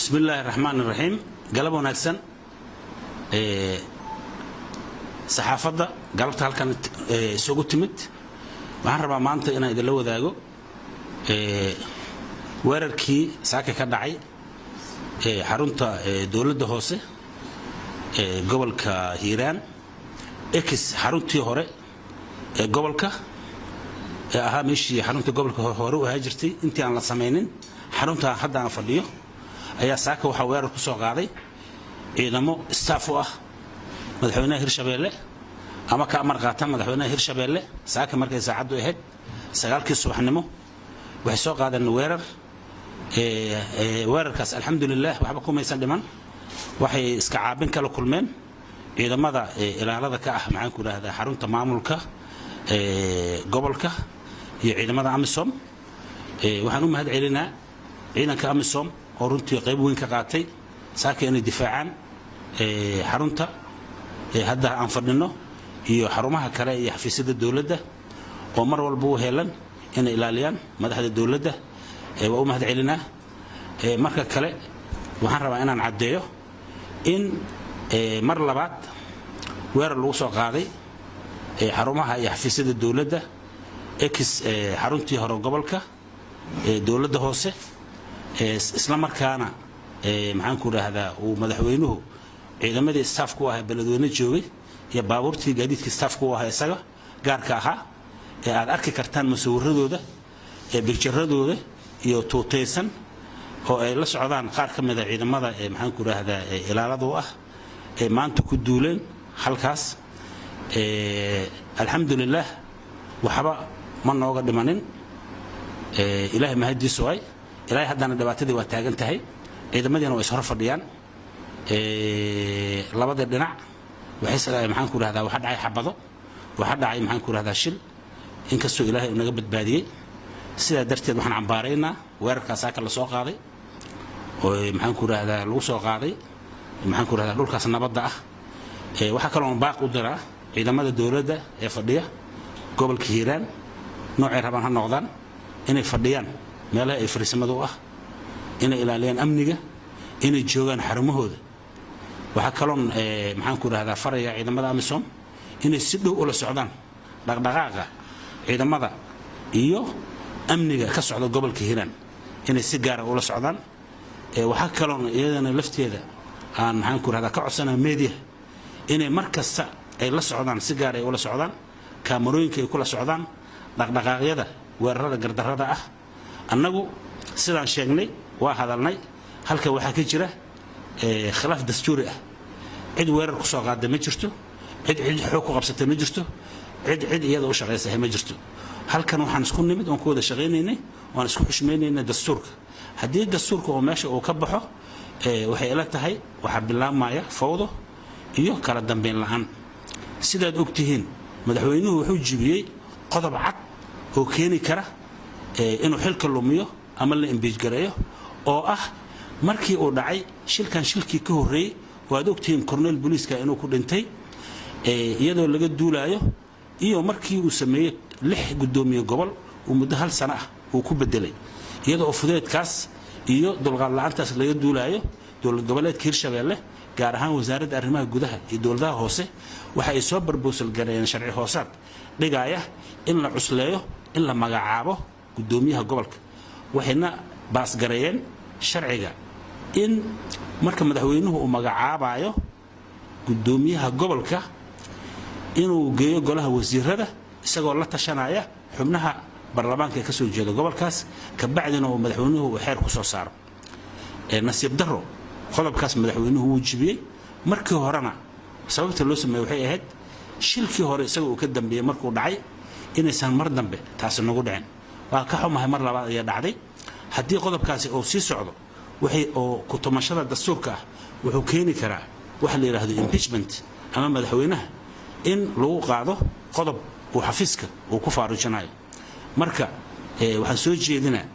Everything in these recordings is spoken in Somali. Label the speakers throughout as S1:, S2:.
S1: بسم الله الرحمن الرحيم قلبوا ناكسن صحافة قلبت هالكان سوق تمت waxaan rabaa maanta inaan idin la wadaago weerarkii saaka ka dhacay xarunta dawladda hoose gobolka Hiiraan ex xaruntii hore gobolka ahaa meeshii xarunta gobolka hore u ahaa jirtay intii aan la sameeynin xarunta hadda aan fadhiyo ayaa saaka waxa weerar ku soo qaaday ciidamo staff u ah madaxweynaha Hirshabeelle ama ka amar qaatan madaxweynaha Hirshabeelle saaka markay saacadu ahayd 9kii subaxnimo waxay soo qaadeen weerarkaas alxamdulillah waxba ku maysan dhiman waxay iska caabin kala kulmeen ciidamada ilaalada ka ah maxaan ku raahdaa xarunta maamulka gobolka iyo ciidamada AMISOM waxaan u mahad celinaa ciidanka AMISOM oo runtii qayb weyn ka qaatay saaka inay difaacaan xarunta hadda aan fadhino iyo xarumaha kale iyo xafiisyada dawladda oo mar walba u heelan inay ilaaliyaan madaxda dawladda waa u mahad celinaa marka kale waxaan rabaa inaan cadeeyo in mar labaad weerar lagu soo qaaday xarumaha iyo xafiisyada dawladda ex xaruntii hore gobolka dawladda hoose isla markaana maxaan ku raahdaa uu madaxweynuhu ciidamadii staff ku ah beledweyne joogay iyo baabuurtii gaadiidkii staff ku ah isaga gaarka ahaa aad arki kartaan masawirradooda biljaradooda iyo tuuteysan oo ay la socdaan qaar ka mid ah ciidamada maxaan ku raahdaa ilaaladu ah maanta ku duuleen halkaas alxamdulillah waxba ma nooga dhimanin ilaahay mahadiisu ay ilaahay haddana dhibaatadii waa taagan tahay ciidamadiina way soo fadhiyaan labada dhinac waxay maxaan ku raahdaa waxa dhacay xabado waxa dhacay maxaan ku raahdaa shil inkastoo ilaahay naga badbaadiyay sida darteed waxaan cambaaraynaa weerarkaas ka la soo qaaday oo maxaan ku raahdaa lagu soo qaaday maxaan ku raahdaa dhulkaas nabadda ah waxa kale oo baaq u diraa ciidamada dawladda ee fadhiya gobolka Hiiraan noocay rabaan ha noqdaan inay fadhiyaan meelaha ay fariisamadu ah inay ilaaliyaan amniga inay joogaan xarumahooda waxa kale oo maxaan ku raahdaa faraya ciidamada AMISOM inay si dhow ula socdaan dhaqdhaqaaqa ciidamada iyo amniga ka socda gobolka Hiiraan inay si gaar ah ula socdaan waxa kale oo iyadana lafteeda aan maxaan ku raahdaa ka codsanaa media inay markasta ay la socdaan si gaar ah ula socdaan kaamarooyinka ay kula socdaan dhaqdhaqaaqyada weerarada gardarrada ah annagu sidaan sheegnay waa hadalnay halka waxa ka jira khilaaf dastuuri ah cid weerar ku soo qaaday ma jirto cid xoog ku qabsatay ma jirto cid iyada u shaqeysay ma jirto halkan waxaan isku nimid oo ku wada shaqeynaynay oo aan isku xushmeynaynay dastuurka haddii dastuurka oo meesha uu ka baxo waxay ila tahay waxa bilaabmaya fawdo iyo kala dambeyn la'aan sidaad ogtihiin madaxweynuhu wuxuu jibiyay qodob cad oo keeni kara inuu xilka lumiyo ama la impeach gareeyo oo ah markii uu dhacay shilkii ka horeeyay waad ogtihiin cornel booliiska inuu ku dhintay iyadoo laga duulaayo iyo markii uu sameeyay 6 gudoomiye gobol oo muddo hal sano ah uu ku bedelay iyadoo fudeedkaas iyo dulqaad la'aantaas laga duulaayo dowlad goboleedka Hirshabeelle gaar ahaan wasaaradda arrimaha gudaha iyo dawladaha hoose waxa ay soo barboosal gareeyeen sharci hoosaad dhigaya in la cusleeyo in la magacaabo gudoomiyaha gobolka waxayna baas gareeyeen sharciga in marka madaxweynuhu uu magacaabayo gudoomiyaha gobolka inuu geeyo golaha wasiirada isagoo la tashanaya xubnaha baarlamaanka ka soo jeeda gobolkaas ka bacdina uu madaxweynuhu xeer ku soo saaro nasiib darro qodobkaas madaxweynuhu uu jibiyay markii horena sababta loo sameeyay waxay ahayd shilkii hore isagoo ka dambeeyay markuu dhacay inaysan mar dambe taas nagu dhicin waa ka xumahay mar labaad ayaa dhacday haddii qodobkaasi uu sii socdo waxay oo ku tumashada dastuurka ah wuxuu keeni karaa waxa la yiraahdo impeachment ama madaxweynaha in lagu qaado qodob uu xafiiska uu ku faaruujinayo marka waxaan soo jeedinaa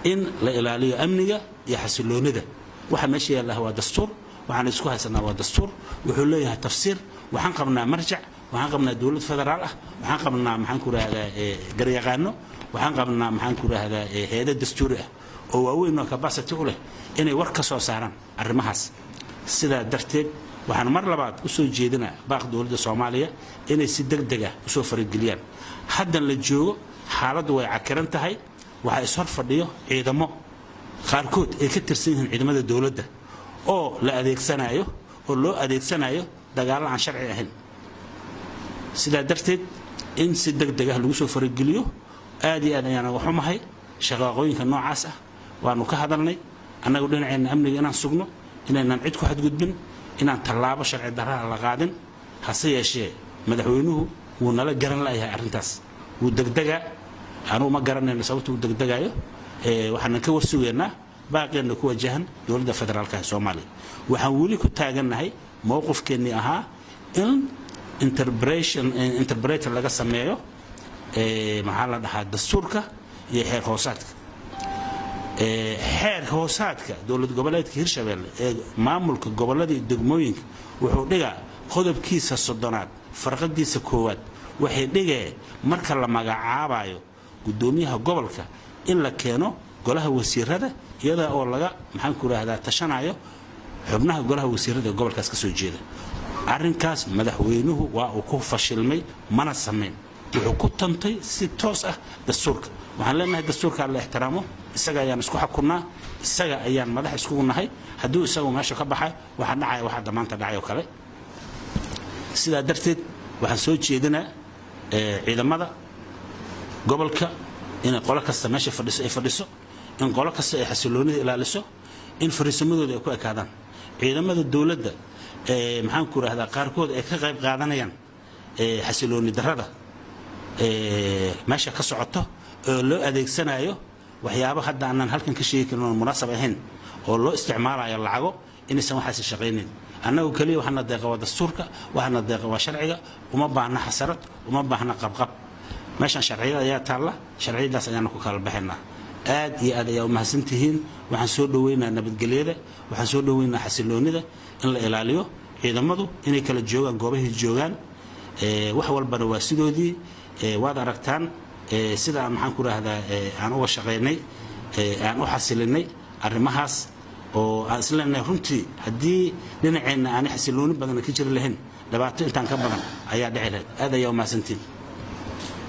S1: in la ilaaliyo amniga iyo xasiloonida waxa meesha yaalla waa dastuur waxaan isku haysanaa waa dastuur wuxuu leeyahay tafsiir waxaan qabnaa marjac waxaan qabnaa dawlad federaal ah waxaan qabnaa maxaan ku raahdaa garyaqaano waxaan qabnaa maxaan ku raahdaa hay'ado dastuuri ah oo waaweyn oo capacity u leh inay war ka soo saaraan arrimahaas sidaa darteed waxaan mar labaad u soo jeedinaa baaq dawladda Soomaaliya inay si degdeg ah u soo farageliyaan haddan la joogo xaaladdu way cakiran tahay waxa is hor fadhiyo ciidamo qaarkood ay ka tirsan yihiin ciidamada dawladda oo la adeegsanayo oo loo adeegsanayo dagaal aan sharci ahayn sidaa darteed in si degdeg ah lagu soo farageliyo aad iyo aad ayaan uga xumahay shaqooyinka noocaas ah waanu ka hadalnay annagu dhinaceena amniga inaan sugno inaan cid ku xadgudbin inaan tallaabo sharci darrada la qaadin hase yeeshee madaxweynuhu wuu nala garan la'yahay arrintaas wuu degdegaa aanu ma garanayno sababta uu degdegaayo waxaan ka warsugeynaa baaqeena ku wajahan dawladda federaalka ee Soomaaliya waxaan weli ku taagannahay mowqifkeennii ahaa in interpretation laga sameeyo maxaa la dhahaa dastuurka iyo xeer hoosaadka dawlad goboleedka Hirshabeelle ee maamulka gobolada iyo degmooyinka wuxuu dhigaa qodobkiisa 30aad farqadiisa koowaad waxay dhigay marka la magacaabayo gudoomiyaha gobolka in la keeno golaha wasiirada iyada oo laga maxaan ku raahdaa tashanayo xubnaha golaha wasiirada gobolkaas ka soo jeeda arrinkaas madaxweynuhu waa uu ku fashilmay mana sameyn wuxuu ku tantay si toos ah dastuurka waxaan leenahay dastuurka la ixtiraamo isaga ayaan isku xukunaa isaga ayaan madax isku nahay haduu isagu meesha ka baxay waxa dhacay waxa damaanta dhacay oo kale sida darteed waxaan soo jeedinaa ciidamada gobolka in qolo kasta meesha fadhiso in qolo kasta ay xasiloonida ilaaliso in fariisamadooda ay ku ekaadaan ciidamada dawladda maxaan ku raahdaa qaarkood ay ka qayb qaadanayaan xasilooni darrada meesha ka socoto oo loo adeegsanayo waxyaabo hadda aanan halkan ka sheegi karin oo munaasab ahayn oo loo isticmaalayo lacago inaysan waxaas shaqeynin annagu kaliya waxaan deeqaa dastuurka waxaan deeqaa sharciga uma baahna xasarad uma baahna qabqab meeshan sharciyada ayaa taala sharciyadaas ayaan ku kala baxnaa aad iyo aad ayaa u mahadsantihiin waxaan soo dhaweynaa nabadgelyada waxaan soo dhaweynaa xasiloonida in la ilaaliyo ciidamadu inay kala joogaan goobaha joogaan wax walbana waa sidoodii waad aragtaan sida maxaan ku raahdaa aan uga shaqeynay aan u xasilinay arrimahaas oo aan isleenahay runtii haddii dhinaceena aan xasilooni badan ka jiri lahayn dhibaato intaan ka badan ayaa dhici lahayd aad ayaa u mahadsantihiin